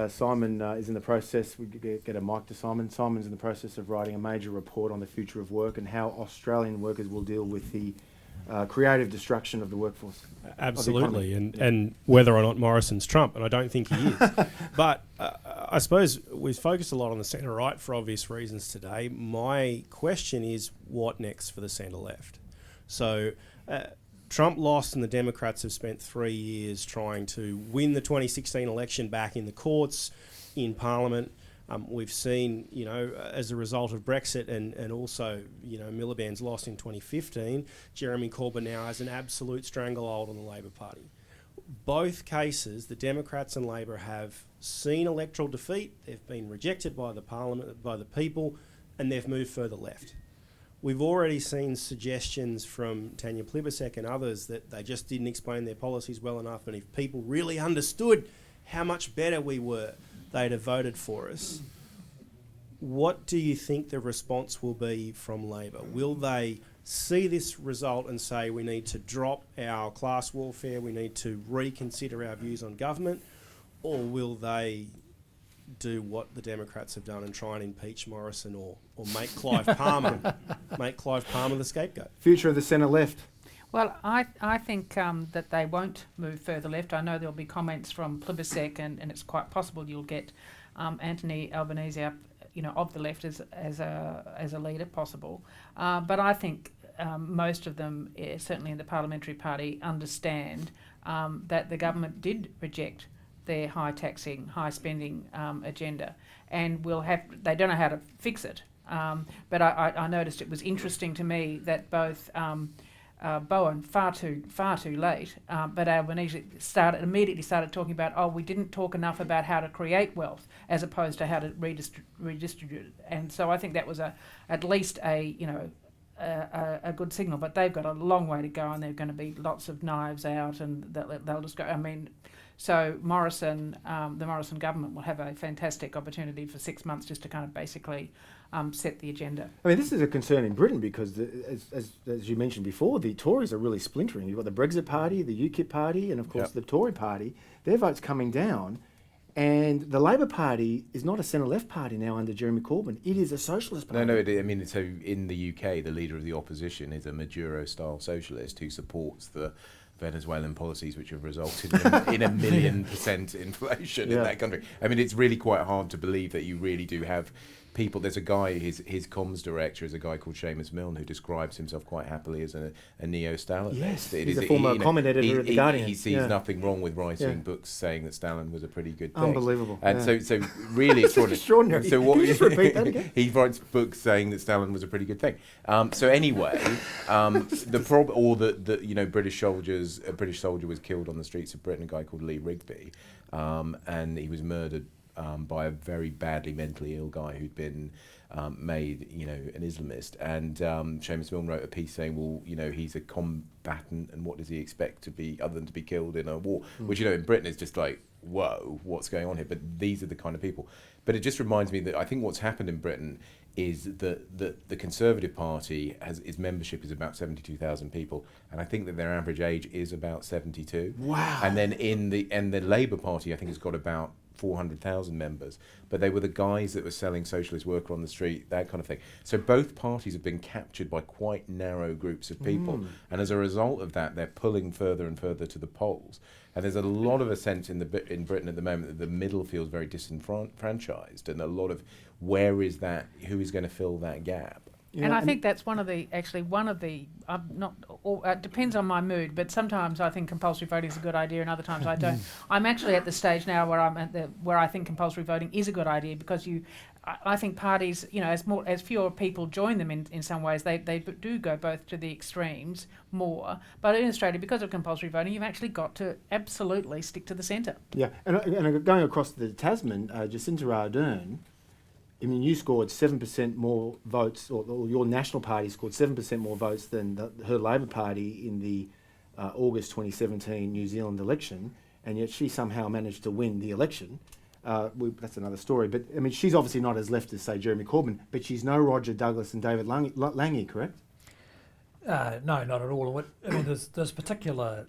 Simon is in the process, we get a mic to Simon. Simon's in the process of writing a major report on the future of work and how Australian workers will deal with the creative destruction of the workforce. Absolutely, and whether or not Morrison's Trump, and I don't think he is. But I suppose we've focused a lot on the centre-right for obvious reasons today. My question is, what next for the centre-left? So Trump lost, and the Democrats have spent 3 years trying to win the 2016 election back in the courts, in Parliament. We've seen, you know, as a result of Brexit and also, you know, Miliband's loss in 2015, Jeremy Corbyn now has an absolute stranglehold on the Labor Party. Both cases, the Democrats and Labor have seen electoral defeat, they've been rejected by the Parliament, by the people, and they've moved further left. We've already seen suggestions from Tanya Plibersek and others that they just didn't explain their policies well enough, and if people really understood how much better we were, they'd have voted for us. What do you think the response will be from Labor? Will they see this result and say we need to drop our class warfare, we need to reconsider our views on government, or will they do what the Democrats have done and try and impeach Morrison or make Clive Palmer the scapegoat? Future of the centre-left. Well, I think that they won't move further left. I know there'll be comments from Plibersek, and it's quite possible you'll get Anthony Albanese up, you know, of the left as a leader, possible. But I think most of them, certainly in the Parliamentary Party, understand that the government did reject their high taxing, high spending agenda, and they don't know how to fix it. But I noticed it was interesting to me that both Bowen, far too late, but Albanese immediately started talking about, we didn't talk enough about how to create wealth as opposed to how to redistribute it. And so I think that was at least a good signal, but they've got a long way to go, and there are going to be lots of knives out, and they'll just go. I mean, so the Morrison government will have a fantastic opportunity for 6 months just to kind of basically set the agenda. I mean, this is a concern in Britain because, as you mentioned before, the Tories are really splintering. You've got the Brexit Party, the UKIP Party, and of course the Tory Party. Their votes coming down, and the Labor Party is not a centre-left party now under Jeremy Corbyn. It is a socialist party. No, I mean, so in the UK, the leader of the opposition is a Maduro-style socialist who supports the Venezuelan policies which have resulted in a 1 million% inflation in that country. I mean, it's really quite hard to believe that you really do have people. There's a guy, his comms director is a guy called Seamus Milne, who describes himself quite happily as a neo-Stalinist. Yes, he's a former comment editor at The Guardian. He sees nothing wrong with writing books saying that Stalin was a pretty good thing. Unbelievable. And so really extraordinary. So what, can you just repeat that again? He writes books saying that Stalin was a pretty good thing. So anyway, the problem, or that you know, a British soldier was killed on the streets of Britain, a guy called Lee Rigby, and he was murdered by a very badly mentally ill guy who'd been made, you know, an Islamist. And Seamus Milne wrote a piece saying, well, you know, he's a combatant, and what does he expect to be other than to be killed in a war? Which, you know, in Britain is just like, whoa, what's going on here? But these are the kind of people. But it just reminds me that I think what's happened in Britain is that the Conservative Party its membership is about 72,000 people, and I think that their average age is about 72. Wow. And then the Labour Party, I think, has got about 400,000 members, but they were the guys that were selling socialist worker on the street, that kind of thing. So both parties have been captured by quite narrow groups of people, and as a result of that, they're pulling further and further to the polls. And there's a lot of a sense in Britain at the moment that the middle feels very disenfranchised, and a lot of who is going to fill that gap. Yeah, and I think that's one of the it depends on my mood, but sometimes I think compulsory voting is a good idea, and other times I don't. I'm actually at the stage now where where I think compulsory voting is a good idea, because I think parties, as fewer people join them in some ways, they do go both to the extremes more. But in Australia, because of compulsory voting, you've actually got to absolutely stick to the centre. Yeah, and going across the Tasman, Jacinda Ardern, I mean, you scored 7% more votes, or your National Party scored 7% more votes than her Labor Party in the August 2017 New Zealand election, and yet she somehow managed to win the election. That's another story. But, I mean, she's obviously not as left as, say, Jeremy Corbyn, but she's no Roger Douglas and David Lange, correct? No, not at all. I mean, there's particular...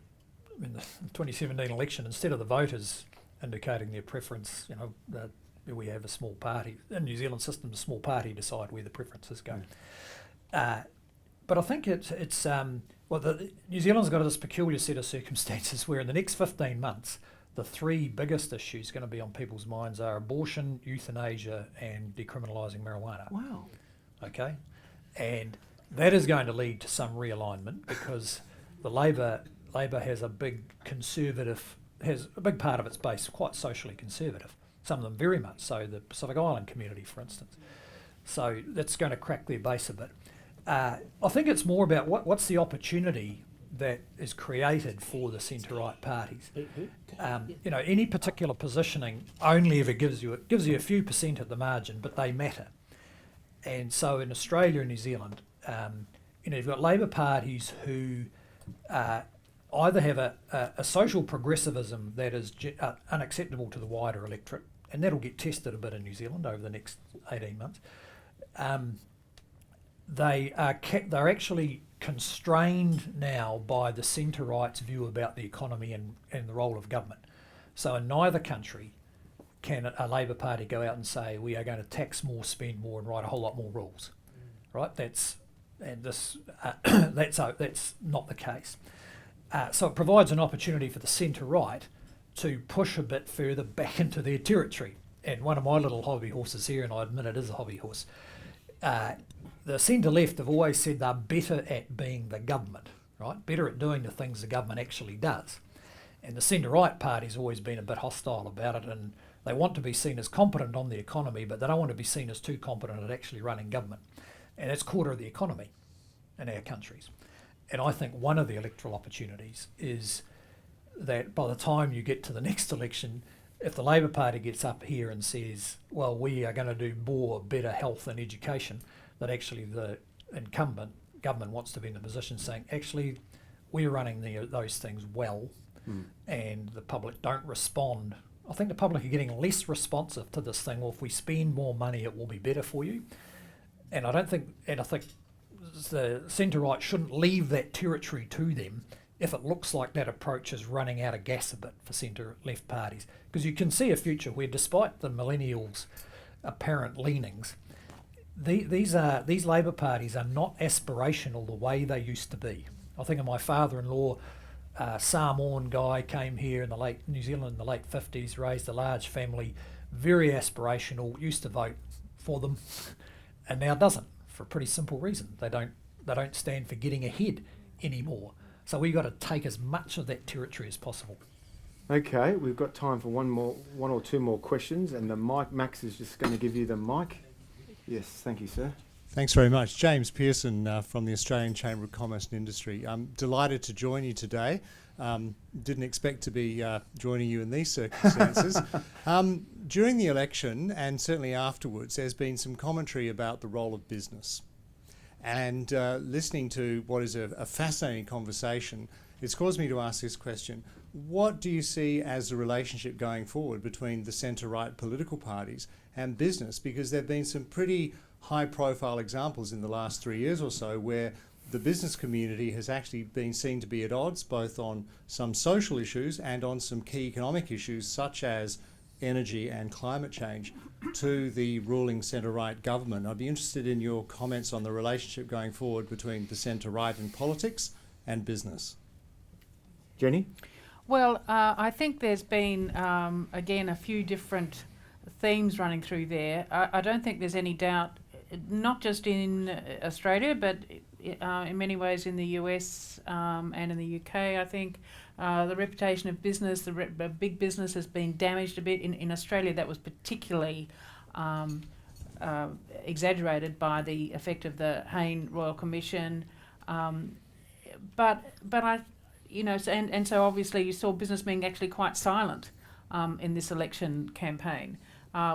I mean, the 2017 election, instead of the voters indicating their preference, we have a small party. In New Zealand system, a small party decide where the preferences go. But I think it's New Zealand's got this peculiar set of circumstances where in the next 15 months, the three biggest issues going to be on people's minds are abortion, euthanasia, and decriminalising marijuana. Wow. Okay? And that is going to lead to some realignment because the Labor has a big part of its base quite socially conservative. Some of them very much so, the Pacific Island community, for instance. So that's going to crack their base a bit. I think it's more about what's the opportunity that is created for the centre-right parties. Any particular positioning only ever gives you a few percent at the margin, but they matter. And so in Australia and New Zealand, you've got Labor parties who either have a social progressivism that is unacceptable to the wider electorate, and that'll get tested a bit in New Zealand over the next 18 months. They're actually constrained now by the centre-right's view about the economy and the role of government. So in neither country can a Labor Party go out and say we are going to tax more, spend more, and write a whole lot more rules, right? That's not the case. So it provides an opportunity for the centre-right to push a bit further back into their territory. And one of my little hobby horses here, and I admit it is a hobby horse, the centre-left have always said they're better at being the government, right? Better at doing the things the government actually does. And the centre-right party's always been a bit hostile about it, and they want to be seen as competent on the economy, but they don't want to be seen as too competent at actually running government. And that's quarter of the economy in our countries. And I think one of the electoral opportunities is that by the time you get to the next election, if the Labor Party gets up here and says, well, we are going to do more, better health and education, that actually the incumbent government wants to be in the position saying, actually, we're running those things well, and the public don't respond. I think the public are getting less responsive to this thing. Well, if we spend more money, it will be better for you. And I think the centre-right shouldn't leave that territory to them if it looks like that approach is running out of gas a bit for centre-left parties. Because you can see a future where, despite the millennials' apparent leanings, these Labor parties are not aspirational the way they used to be. I think of my father-in-law, Samoan guy, came here in New Zealand in the late 50s, raised a large family, very aspirational, used to vote for them, and now doesn't, for a pretty simple reason. They don't stand for getting ahead anymore. So we've got to take as much of that territory as possible. Okay, we've got time for one or two more questions, and the mic, Max is just going to give you the mic. Yes, thank you, sir. Thanks very much. James Pearson from the Australian Chamber of Commerce and Industry. I'm delighted to join you today. Didn't expect to be joining you in these circumstances. During the election, and certainly afterwards, there's been some commentary about the role of business. And listening to what is a fascinating conversation, it's caused me to ask this question. What do you see as the relationship going forward between the centre-right political parties and business? Because there have been some pretty high-profile examples in the last 3 years or so where the business community has actually been seen to be at odds both on some social issues and on some key economic issues such as energy and climate change to the ruling centre-right government. I'd be interested in your comments on the relationship going forward between the centre-right in politics and business. Jenny? Well, I think there's been, again, a few different themes running through there. I don't think there's any doubt, not just in Australia, but in many ways in the US and in the UK, I think the reputation of business, the big business has been damaged a bit. In Australia, that was particularly exaggerated by the effect of the Hayne Royal Commission. But I, so obviously you saw business being actually quite silent in this election campaign,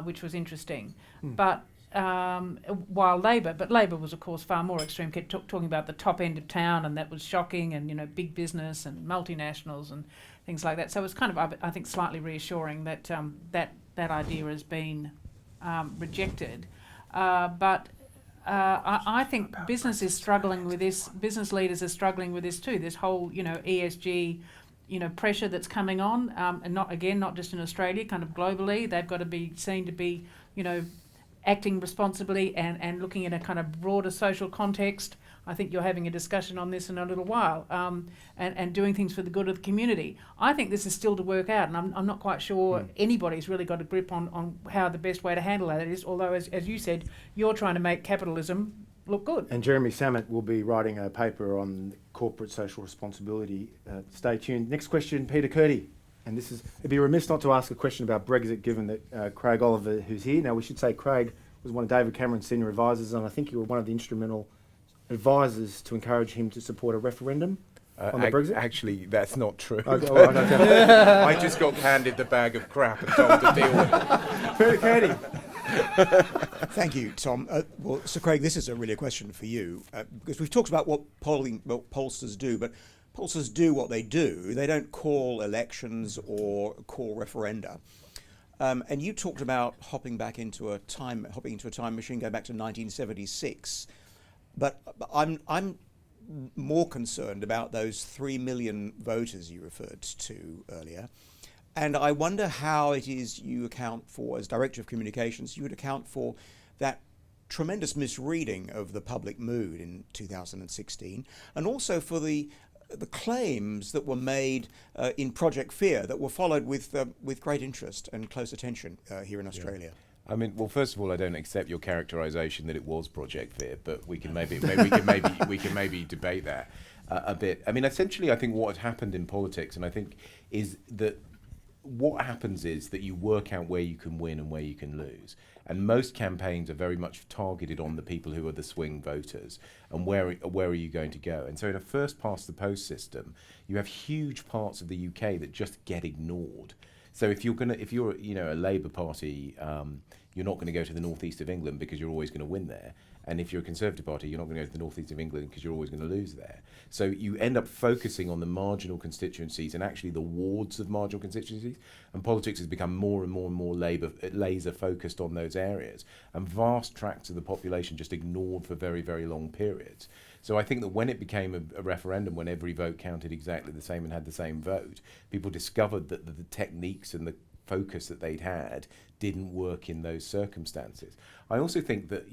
which was interesting. But while Labor was of course far more extreme, kept talking about the top end of town, and that was shocking, and big business and multinationals and things like that. So it was kind of, I think, slightly reassuring that that idea has been rejected. But I think business is struggling with this. Business leaders are struggling with this too. This whole, ESG, pressure that's coming on, and not just in Australia, kind of globally. They've got to be seen to be, acting responsibly and looking in a kind of broader social context. I think you're having a discussion on this in a little while, and doing things for the good of the community. I think this is still to work out, and I'm not quite sure anybody's really got a grip on how the best way to handle that is, although, as you said, you're trying to make capitalism look good. And Jeremy Samet will be writing a paper on corporate social responsibility. Stay tuned. Next question, Peter Curdy. And it'd be remiss not to ask a question about Brexit, given that Craig Oliver, who's here. Now, we should say Craig was one of David Cameron's senior advisors, and I think you were one of the instrumental advisors to encourage him to support a referendum on the Brexit. Actually, that's not true. Okay. I just got handed the bag of crap and told to deal with it. Peter Curdy. Thank you, Tom. Well, Sir Craig, this is really a question for you, because we've talked about what pollsters do, but pollsters do what they do. They don't call elections or call referenda. And you talked about hopping into a time machine, going back to 1976. But I'm more concerned about those 3 million voters you referred to earlier. And I wonder how it is you account for, as Director of Communications, you would account for that tremendous misreading of the public mood in 2016, and also for the claims that were made in Project Fear that were followed with great interest and close attention here in Australia. Yeah. I mean, well, first of all, I don't accept your characterisation that it was Project Fear, but we can maybe debate that a bit. I mean, essentially, I think what had happened in politics, and I think is that what happens is that you work out where you can win and where you can lose. And most campaigns are very much targeted on the people who are the swing voters and where are you going to go. And so in a first past the post system, you have huge parts of the UK that just get ignored. So if you're a Labour Party, you're not going to go to the northeast of England because you're always going to win there. And if you're a Conservative Party, you're not going to go to the northeast of England because you're always going to lose there. So you end up focusing on the marginal constituencies and actually the wards of marginal constituencies. And politics has become more and more and more laser focused on those areas. And vast tracts of the population just ignored for very, very long periods. So I think that when it became a referendum, when every vote counted exactly the same and had the same vote, people discovered that the techniques and the focus that they'd had didn't work in those circumstances. I also think that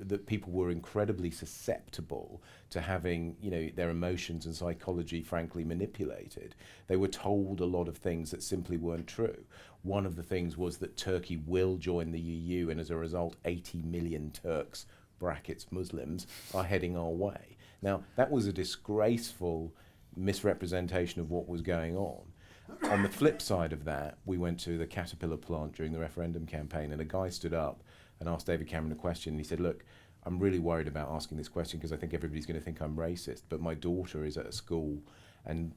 that people were incredibly susceptible to having their emotions and psychology frankly manipulated. They were told a lot of things that simply weren't true. One of the things was that Turkey will join the EU, and as a result 80 million Turks brackets Muslims are heading our way. Now that was a disgraceful misrepresentation of what was going on. On the flip side of that, we went to the Caterpillar plant during the referendum campaign, and a guy stood up and asked David Cameron a question, and he said, look, I'm really worried about asking this question because I think everybody's going to think I'm racist, but my daughter is at a school and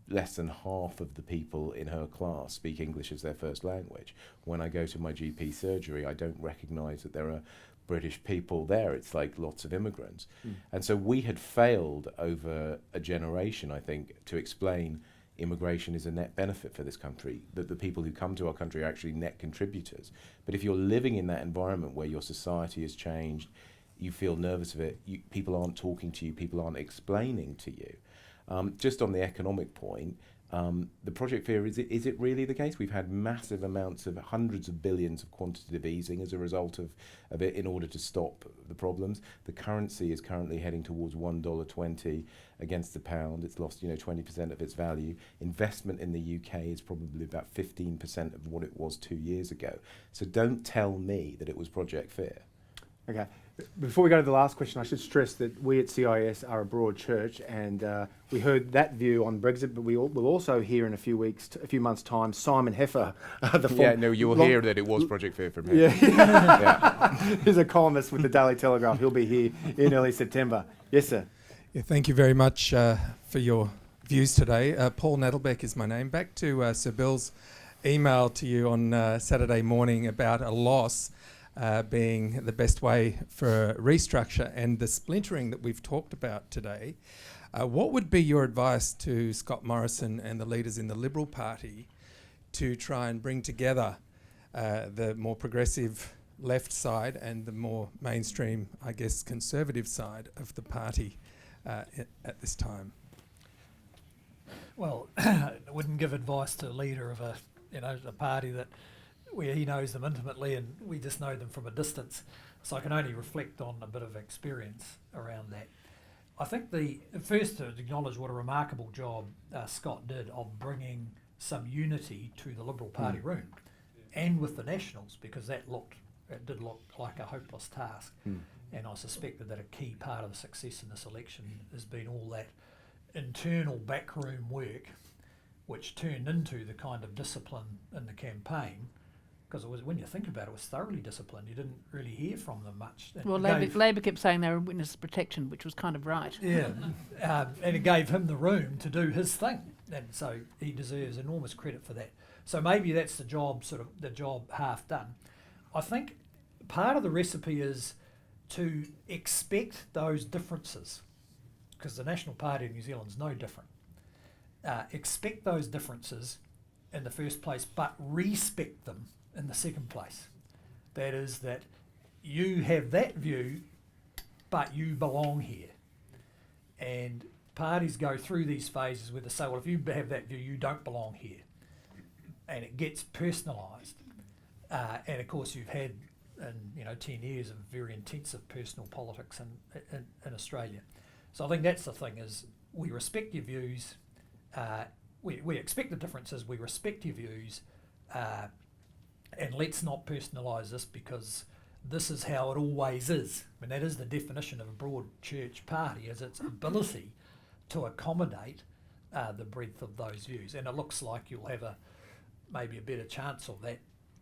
less than half of the people in her class speak English as their first language. When I go to my GP surgery, I don't recognise that there are British people there. It's like lots of immigrants. And so we had failed over a generation, I think, to explain immigration is a net benefit for this country, that the people who come to our country are actually net contributors. But if you're living in that environment where your society has changed, you feel nervous of it, people aren't talking to you, people aren't explaining to you. Just on the economic point, the Project Fear, is it really the case? We've had massive amounts of hundreds of billions of quantitative easing as a result of it in order to stop the problems. The currency is currently heading towards $1.20 against the pound. It's lost 20% of its value. Investment in the UK is probably about 15% of what it was 2 years ago. So don't tell me that it was Project Fear. Okay. Before we go to the last question, I should stress that we at CIS are a broad church, and we heard that view on Brexit, but will also hear in a few months' time, Simon Heffer, you will hear that it was Project Fear from him. Yeah. He's a columnist with the Daily Telegraph. He'll be here in early September. Yes, sir. Yeah, thank you very much for your views today. Paul Nettlebeck is my name. Back to Sir Bill's email to you on Saturday morning about a loss being the best way for restructure and the splintering that we've talked about today. What would be your advice to Scott Morrison and the leaders in the Liberal Party to try and bring together the more progressive left side and the more mainstream, I guess, conservative side of the party at this time? Well, I wouldn't give advice to a leader of a party where he knows them intimately and we just know them from a distance. So I can only reflect on a bit of experience around that. I think first to acknowledge what a remarkable job Scott did of bringing some unity to the Liberal Party room and with the Nationals, because it did look like a hopeless task. And I suspected that a key part of the success in this election has been all that internal backroom work, which turned into the kind of discipline in the campaign. Because it was, when you think about it, it was thoroughly disciplined. You didn't really hear from them much. Well, Labor kept saying they were witness protection, which was kind of right. Yeah, and it gave him the room to do his thing, and so he deserves enormous credit for that. So maybe that's the job half done. I think part of the recipe is to expect those differences, because the National Party of New Zealand is no different. Expect those differences in the first place, but respect them in the second place. That is that you have that view, but you belong here. And parties go through these phases where they say, well, if you have that view, you don't belong here. And it gets personalised. And of course you've had 10 years of very intensive personal politics in Australia. So I think that's the thing, is we respect your views, we expect the differences, we respect your views, and let's not personalise this, because this is how it always is. I mean, that is the definition of a broad church party, is its ability to accommodate the breadth of those views. And it looks like you'll have maybe a better chance of that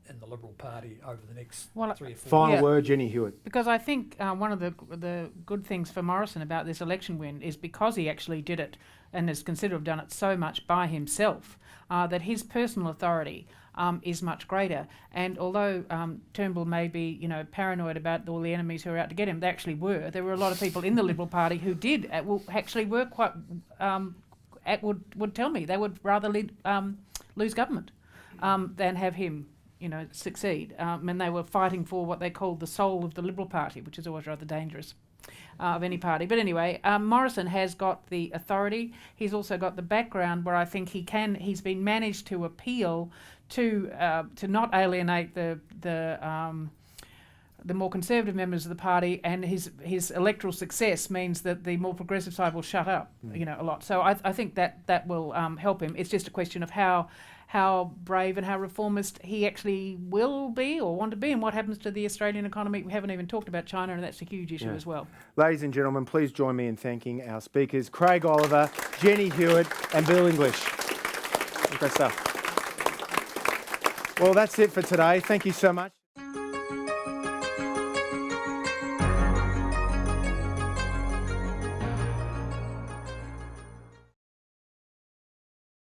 in the Liberal Party over the next 3 or 4 years. Final word, Jenny Hewett. Because I think one of the good things for Morrison about this election win is because he actually did it and is considered to have done it so much by himself, that his personal authority is much greater. And although Turnbull may be, paranoid about all the enemies who are out to get him, they actually were. There were a lot of people in the Liberal Party who did actually were quite would tell me they would rather lose government than have him succeed. And they were fighting for what they called the soul of the Liberal Party, which is always rather dangerous of any party. But anyway, Morrison has got the authority. He's also got the background where I think he's been managed to appeal to not alienate the more conservative members of the party, and his electoral success means that the more progressive side will shut up, a lot. So I think that will help him. It's just a question of how brave and how reformist he actually will be or want to be, and what happens to the Australian economy. We haven't even talked about China, and that's a huge issue as well. Ladies and gentlemen, please join me in thanking our speakers, Craig Oliver, Jenny Hewett and Bill English. Great stuff. Well, that's it for today. Thank you so much.